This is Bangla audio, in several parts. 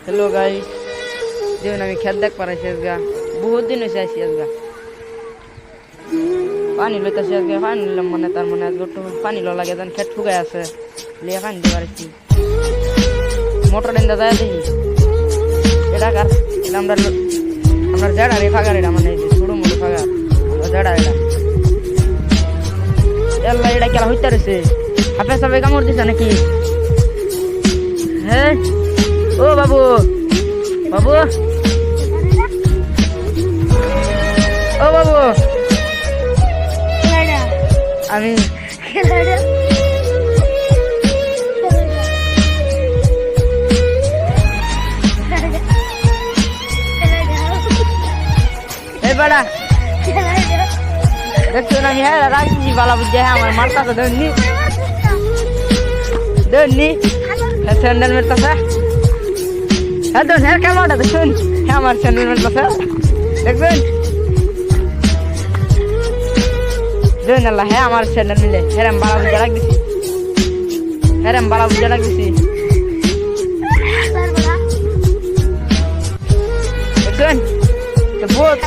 हेलो गाइस देखুন আমি খেত দেখ পারাইছি আজকে বহুত দিন হয়েছে আসি আজকে পানি লইতেছি আজকে পানি নিলাম মানে তার মানে আজকে একটু পানি লো লাগে যেন খেত শুকায় আছে লিয়ে পানি দিয়ে পারছি মোটর ডেন্দা যায় দেখি এটা কার এটা আমরা জেডার এই ফাগার এটা মানে ছোটো মোটো ফাগার জেডার এটা এল্লা এটা খেলা হইতে রয়েছে হাফে সবাই কামড় দিছে নাকি হ্যাঁ ও বাবু বাবু ও বাবু আমি এই বেড়া দেখছো না আমি হ্যাঁ রাখছি বালা বুঝে হ্যাঁ আমার মারতা তো ধরনি ধরনি স্যান্ডেল মেরতাছে হ্যাঁ তো হ্যাঁ কেমনটা দেখুন হ্যাঁ আমার স্যান্ডেল মেরতাছে দেখবেন দেখুন আল্লাহ হ্যাঁ আমার স্যান্ডেল মিলে হ্যাঁ আমি বালা বুঝে রাখ দিছি হ্যাঁ আমি বালা বুঝে রাখ দিছি দেখুন তো বহুত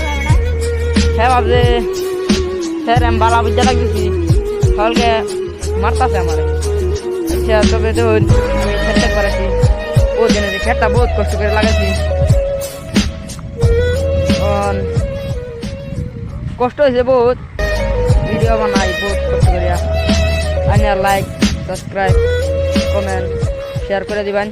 হ্যাঁ ভাবছে হ্যাঁ আমি বালা বুঝে রাখ দিছি সকলকে মারতাছে আমার আচ্ছা তবে দেখুন আমি খেতে করেছি ও দিনে খেতটা বহুত কষ্ট করে লাগাইছি কষ্ট হয়েছে বহুত ভিডিও বানাই বহুত কষ্ট করিয়া আইনা লাইক সাবস্ক্রাইব কমেন্ট শেয়ার করে দিবেন।